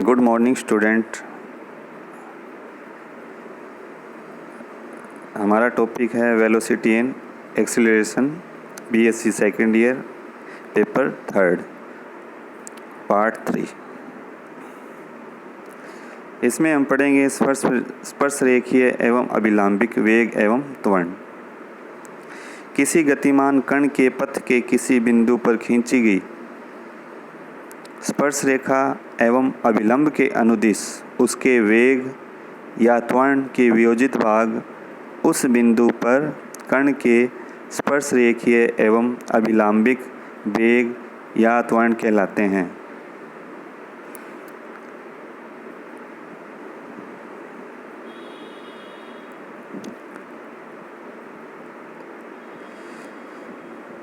Good morning student. हमारा topic है velocity and acceleration, BSc second year, paper 3, part 3। इसमें हम पढ़ेंगे स्पर्श रेखीय एवं अभिलंबिक वेग एवं त्वरण। किसी गतिमान कण के पथ के किसी बिंदु पर खींची गई स्पर्श रेखा एवं अभिलंब के अनुदिश उसके वेग या त्वरण के वियोजित भाग उस बिंदु पर कण के स्पर्श रेखीय एवं अभिलंबिक वेग या त्वरण कहलाते हैं।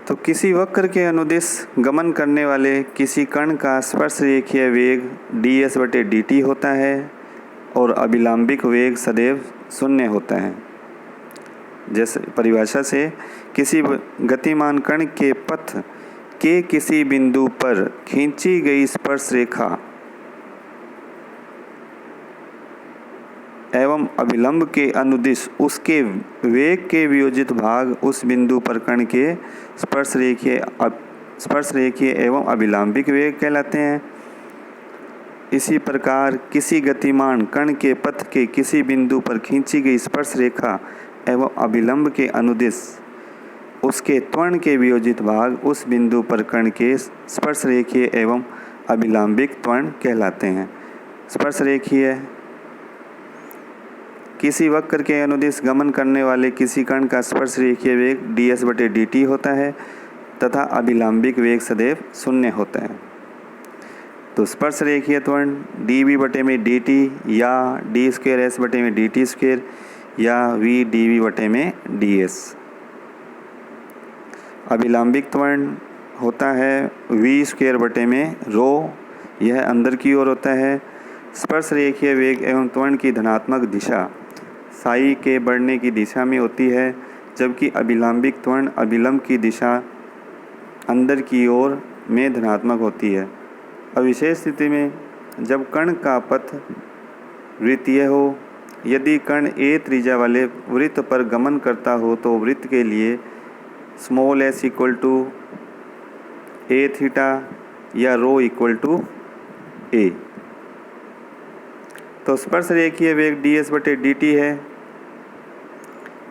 तो किसी वक्र के अनुदिश गमन करने वाले किसी कण का स्पर्श रेखीय वेग ds/dt होता है और अभिलंबिक वेग सदैव शून्य होता है। जैसे परिभाषा से, किसी गतिमान कण के पथ के किसी बिंदु पर खींची गई स्पर्श रेखा एवं अभिलंब के अनुदिश उसके वेग के वियोजित भाग उस बिंदु पर कण के स्पर्श रेखीय एवं अभिलंबिक वेग कहलाते हैं। इसी प्रकार किसी गतिमान कण के पथ के किसी बिंदु पर खींची गई स्पर्श रेखा एवं अभिलंब के अनुदिश उसके त्वरण के वियोजित भाग उस बिंदु पर कण के स्पर्श रेखीय एवं अभिलंबिक त्वरण कहलाते हैं। स्पर्श रेखीय, किसी वक्र के अनुदिश गमन करने वाले किसी कण का स्पर्श रेखीय वेग ds/dt होता है तथा अभिलंबिक वेग सदैव शून्य होता है। तो स्पर्श रेखीय त्वरण dv/dt या d²s/dt² या v/dv/ds। अभिलंबिक त्वरण होता है v²/ρ, यह अंदर की ओर होता है। स्पर्श रेखीय वेग एवं त्वरण की धनात्मक दिशा साई के बढ़ने की दिशा में होती है, जबकि अभिलंबिक त्वरण अभिलंब की दिशा अंदर की ओर में धनात्मक होती है। अब विशेष स्थिति में जब कण का पथ वृत्तीय हो, यदि कण a त्रिज्या वाले वृत्त पर गमन करता हो तो वृत्त के लिए s = a थीटा या ρ = a। तो स्पर्श रेखीय वेग ds/dt है,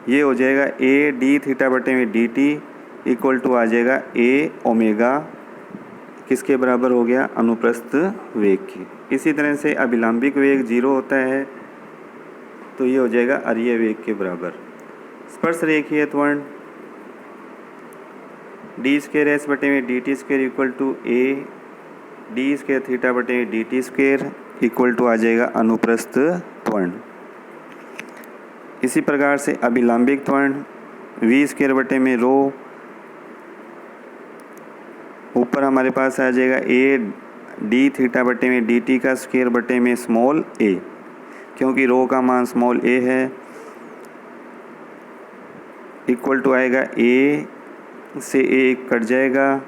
ये हो जाएगा a d/dt = आ जाएगा a ओमेगा, किसके बराबर हो गया, अनुप्रस्थ वेग की। इसी तरह से अभिलंबिक वेग 0 होता है, तो ये हो जाएगा अरीय वेग के बराबर। स्पर्श रेखीय त्वरण d²s/dt² = a d²θ/dt² आ जाएगा अनुप्रस्थ त्वरण। इसी प्रकार से अभिलंबिक त्वरण v²/ρ, ऊपर हमारे पास आ जाएगा a dθ/dt²/a, क्योंकि ρ का मान a है, इक्वल टू आएगा a से a कट जाएगा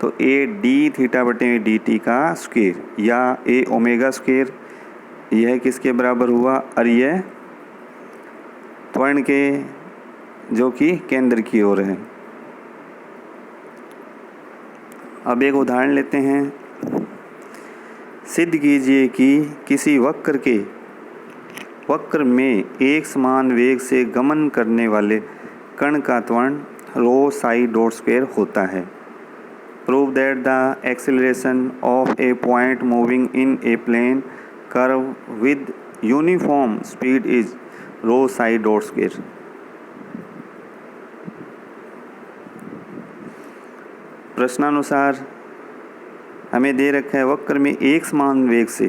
तो a dθ/dt² या a ओमेगा², यह किसके बराबर हुआ, अरीय त्वरण के, जो कि केंद्र की ओर है। अब एक उदाहरण लेते हैं। सिद्ध कीजिए कि किसी वक्र में एक समान वेग से गमन करने वाले कण का त्वरण ρ होता है। Prove that the acceleration of a point moving in a plane curve with uniform speed is ρ प्रश्नानुसार हमें दे रखा है वक्र में एक समान वेग से,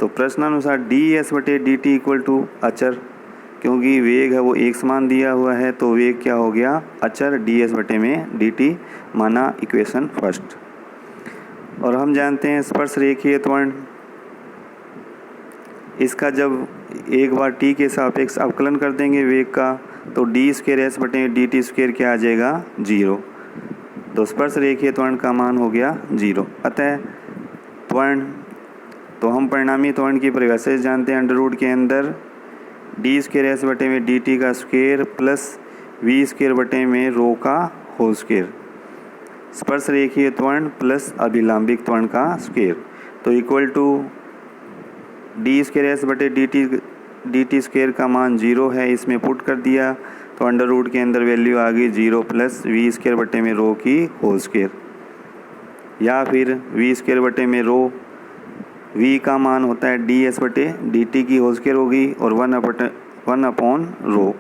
तो प्रश्नानुसार ds/dt = अचर, क्योंकि वेग है वो एक समान दिया हुआ है, तो वेग क्या हो गया, अचर ds/dt माना इक्वेशन फर्स्ट। और हम जानते हैं स्पर्श रेखीय त्वरण, इसका जब एक बार t के सापेक्ष अवकलन कर देंगे वेग का, तो d²s/dt² क्या आ जाएगा, 0। तो स्पर्श रेखीय त्वरण का मान हो गया 0। अतः त्वरण तो हम परिणामी त्वरण की परिभाषा से जानते हैं, अंडर रूट के अंदर डी स्क्वायर एस बटे में डी टी का स्क्वायर प्लस वी स्क्वायर बटे में रो का होल स्क्वायर, स्पर्श रेखीय त्वरण प्लस अभिलंबिक त्वरण का स्क्वायर, तो equal to d square S बटे डी टी स्क्वायर का मान 0 है, इसमें पुट कर दिया तो अंडर रूट के अंदर वैल्यू आ गई 0 प्लस वी स्क्वायर बटे में रो की होल स्क्वायर, या फिर वी स्क्वायर बटे में रो, वी का मान होता है डी एस बटे डी टी की होल स्क्वायर होगी और 1 अपॉन रो।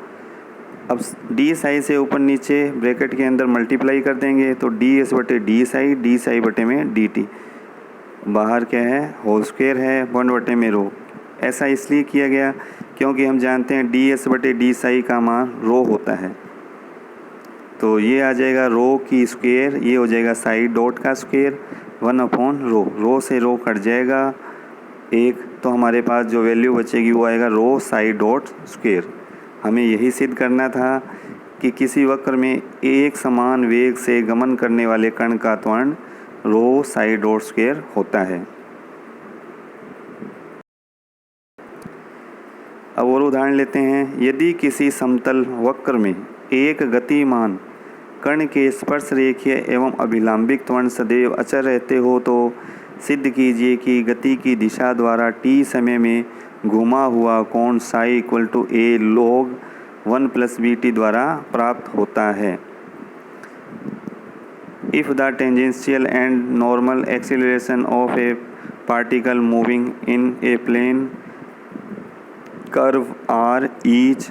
अब डी साई से ऊपर नीचे ब्रैकेट के अंदर मल्टीप्लाई कर देंगे तो डी एस बटे डी साई बटे में डी टी, बाहर क्या है होल स्क्वायर है 1 बटे में रो। ऐसा इसलिए किया गया क्योंकि हम जानते हैं डी एस बटे डी साई का मान रो होता है, तो ये आ जाएगा रो की स्क्वायर, ये हो जाएगा साई डॉट का स्क्वायर 1 अपॉन रो, रो से रो कट जाएगा एक, तो हमारे पास जो वैल्यू बचेगी वो आएगा रो साई डॉट स्क्वायर। हमें यही सिद्ध करना था कि किसी वक्र में एक समान वेग से गमन करने वाले कण का त्वरण रो साई डॉट स्क्वायर होता है। अब और उदाहरण लेते हैं, यदि किसी समतल वक्र में एक गतिमान कण के स्पर्श रेखीय एवं अभिलंबिक त्वरण सदैव अचर रहते हो तो सिद्ध कीजिए कि गति की दिशा द्वारा t समय में घुमा हुआ कोण psi equal to a log 1 प्लस बी टी द्वारा प्राप्त होता है। If the tangential and normal acceleration of a particle moving in a plane curve are each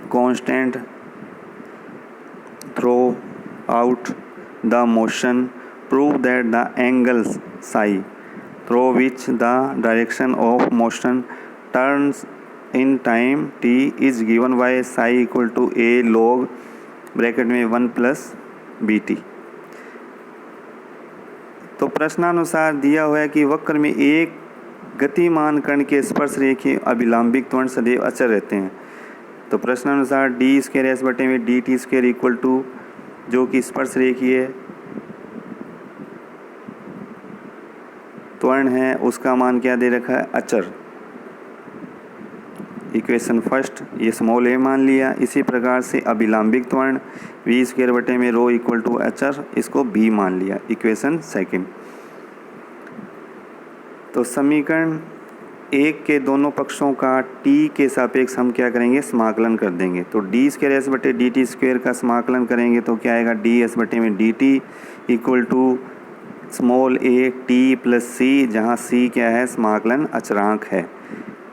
constant throughout the motion, prove that the angles psi through which the direction of motion turns in time t is given by psi equal to a log bracket में 1 प्लस b T. तो प्रश्नानुसार दिया हुआ है कि वक्र में एक गतिमान कण के स्पर्श रेखीय अभिलंबिक त्वरण सदैव अचर रहते हैं, तो प्रश्नानुसार डी स्क्वायर एस बटे में D T square equal to जो कि स्पर्श रेखीय त्वरण है उसका मान क्या दे रखा है अचर, इक्वेशन फर्स्ट ये स्मॉल ए मान लिया। इसी प्रकार से अभिलंबिक त्वरण वी स्क्वायर बटे में रो इक्वल टू अचर, इसको बी मान लिया, इक्वेशन सेकंड। तो समीकरण एक के दोनों पक्षों का t के सापेक्ष हम क्या करेंगे समाकलन कर देंगे, तो डी स्क्वायर एस बटे डी टी स्क्वायर का समाकलन करेंगे तो क्या आएगा डी एस बटे में D T equal to small A T plus C, जहाँ सी क्या है समाकलन अचरांक है,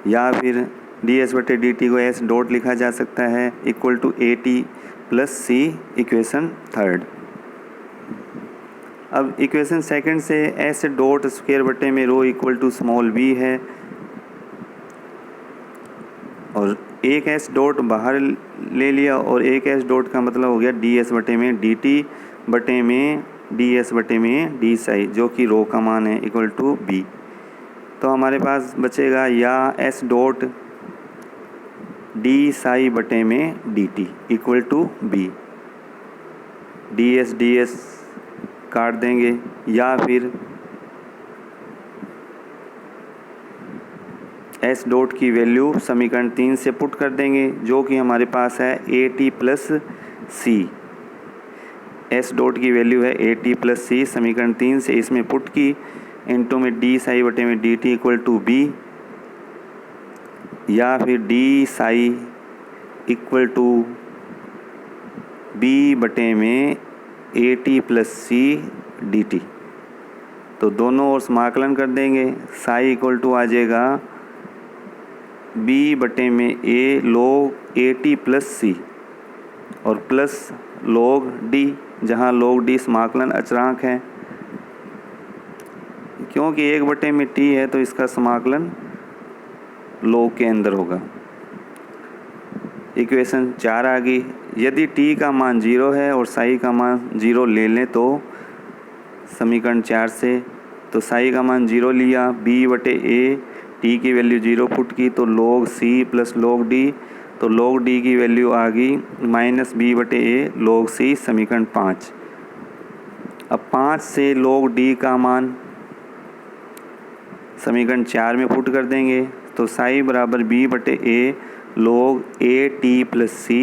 या फिर डी एस बटे डी टी को एस डॉट लिखा जा सकता है equal to A T plus C, equation third. अब इक्वेशन सेकंड से एस डॉट स्क्वायर बटे में rho equal to small B है और एक एस डॉट बाहर ले लिया और एक एस डॉट का मतलब हो गया डी एस बटे में डी टी बटे में डी एस बटे में डी साई जो कि रो का मान है इक्वल टू बी। तो हमारे पास बचेगा या एस डॉट डी साई बटे में D T equal to b, d s काट देंगे, या फिर एस डॉट की वैल्यू समीकरण 3 से पुट कर देंगे जो कि हमारे पास है a T plus c, s dot की वैल्यू है ए टी प्लस सी, समीकरण 3 से इसमें पुट की इनटू में डी साई बटे में D T equal to b, या फिर d psi equal to b बटे में a T plus c d t. तो दोनों ओर समाकलन कर देंगे, साई इक्वल टू आ जाएगा बी बटे में a log a T plus सी और प्लस log डी, जहाँ log डी समाकलन अचरांक है, क्योंकि 1 बटे में टी है तो इसका समाकलन log के अंदर होगा। इक्वेशन 4 आ गई, यदि t का मान 0 है और साई का मान 0 ले लें तो समीकरण 4 से, तो साई का मान 0 लिया, b बटे ए टी की वैल्यू 0 पुट की तो log c plus log d, तो log d की वैल्यू आ गई माइनस b बटे ए log c, समीकरण 5। अब 5 से log d का मान समीकरण 4 में पुट कर देंगे तो साई बराबर बी बटे a log a T plus c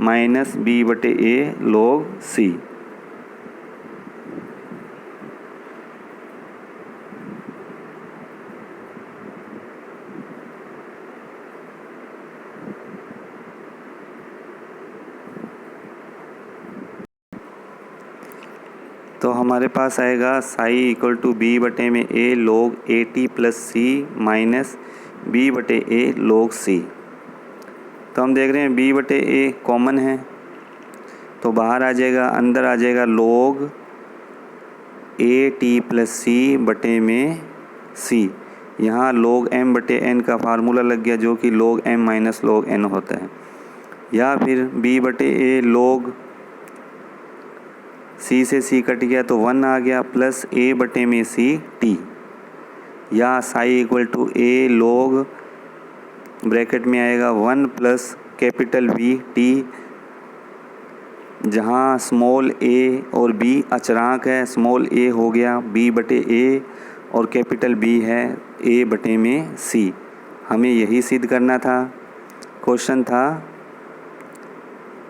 minus b बटे ए log सी। तो हमारे पास आएगा साई इक्वल टू बी बटे में a log a T plus c minus b बटे ए log सी। तो हम देख रहे हैं बी बटे ए कॉमन है तो बाहर आ जाएगा, अंदर आ जाएगा log ए टी प्लस सी बटे में सी। यहाँ log m बटे n का फार्मूला लग गया जो कि log m minus log n होता है। या फिर b बटे ए log सी से सी कट गया तो 1 आ गया प्लस a बटे में सी t। या psi equal to a log bracket में आएगा 1 प्लस कैपिटल V t, जहाँ स्मॉल a और b अचरांक है। स्मॉल a हो गया b बटे a और कैपिटल B है a बटे में c। हमें यही सिद्ध करना था। क्वेश्चन था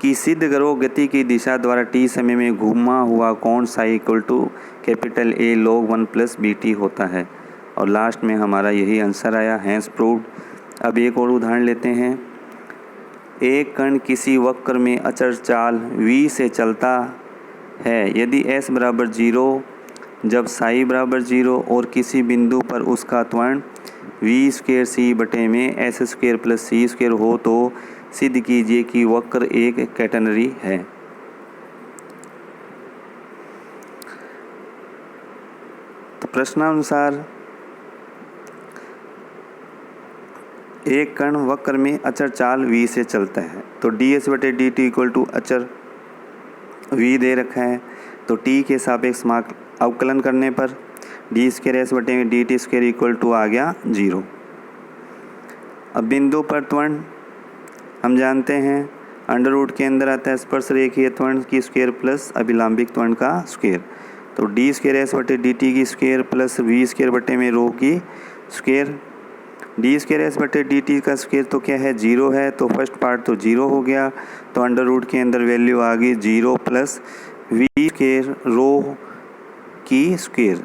कि सिद्ध करो गति की दिशा द्वारा t समय में घूमा हुआ कोण psi equal to capital A log 1 प्लस बी टी होता है। और लास्ट में हमारा यही आंसर आया, हैंस प्रूव्ड। अब एक और उदाहरण लेते हैं। एक कण किसी वक्र में अचर चाल v से चलता है। यदि s बराबर 0 जब साई बराबर 0 और किसी बिंदु पर उसका त्वरण v स्क्वायर c बटे में s square plus c square हो तो सिद्ध कीजिए कि वक्र एक कैटेनरी है। तो प्रश्नानुसार एक कण वक्र में अचर चाल v से चलता है तो ds बटे डी टी इक्वल टू अचर v दे रखा है तो t के सापेक्ष अवकलन करने पर डी स्क्वायर एस बटे में D T square equal to आ गया 0। अब बिंदु पर त्वरण हम जानते हैं अंडर रूट के अंदर आता है स्पर्श रेखीय त्वरण की स्क्वायर प्लस अभिलंबिक त्वरण का स्क्वायर। तो डी स्क्वायर एस बटे डी टी की स्क्वायर प्लस वी स्क्वायर बटे में रो की स्क्वायर। डी स्क्वायर एस बटे डी टी का स्क्वायर तो क्या है 0 है तो फर्स्ट पार्ट तो 0 हो गया तो अंडर रूट के अंदर वैल्यू आ गई 0 प्लस वी स्क्वायर रो की स्क्वायर।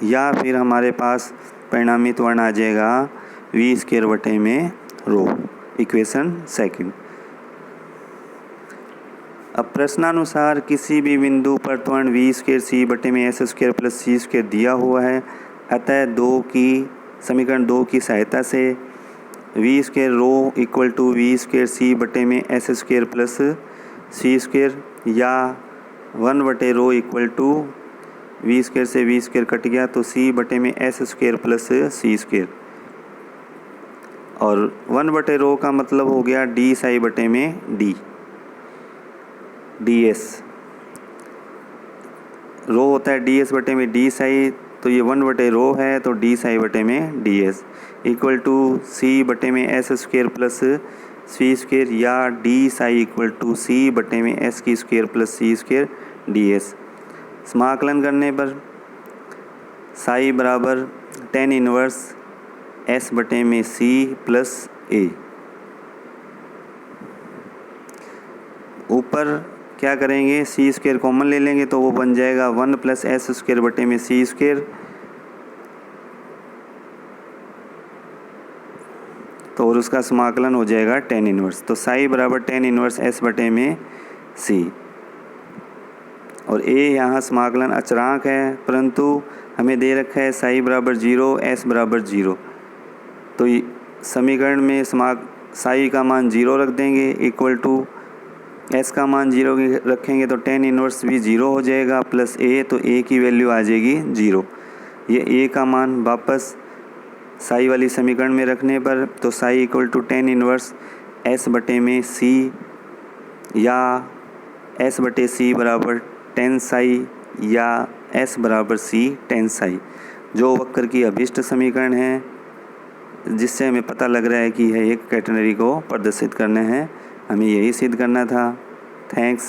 या फिर हमारे पास परिणामी त्वरण आ जाएगा वी स्क्वायर बटे में रो। Equation second. अब प्रश्नानुसार किसी भी बिंदु पर त्वरण वी स्क्वायर सी बटे में S square plus C square दिया हुआ है। अतः समीकरण 2 की सहायता से V square rho equal to V square C बटे में S square plus C square या 1 बटे rho equal to V square से वी स्क्वायर कट गया तो सी बटे में S square plus C square. और 1 बटे रो का मतलब हो गया डी साई बटे में डी ds। रो होता है डी एस बटे में डी साई तो ये 1 बटे रो है तो डी साई बटे में डी एस इक्वल टू सी बटे में S square plus C square या डी साई इक्वल टू सी बटे में एस की square plus C square D S. समाकलन करने पर साई बराबर tan इनवर्स एस बटे में सी प्लस ए। ऊपर क्या करेंगे सी स्क्वायर कॉमन ले लेंगे तो वो बन जाएगा 1 प्लस एस स्क्वायर बटे में सी स्क्वायर। तो और उसका समाकलन हो जाएगा tan इनवर्स। तो साई बराबर tan इनवर्स एस बटे में सी। और ए यहाँ समाकलन अचरांक है परंतु हमें दे रखा है साई बराबर 0 एस बराबर 0। तो समीकरण में साई का मान 0 रख देंगे इक्वल टू एस का मान 0 रखेंगे तो tan इनवर्स भी 0 हो जाएगा प्लस ए तो ए की वैल्यू आ जाएगी 0। ये ए का मान वापस साई वाली समीकरण में रखने पर तो psi equal to tan inverse s बटे में सी या एस बटे सी बराबर tan साई या एस बराबर सी tan साई जो वक्र की अभिष्ट समीकरण है, जिससे हमें पता लग रहा है कि यह एक कैटेनरी को प्रदर्शित करना है। हमें यही सिद्ध करना था। थैंक्स।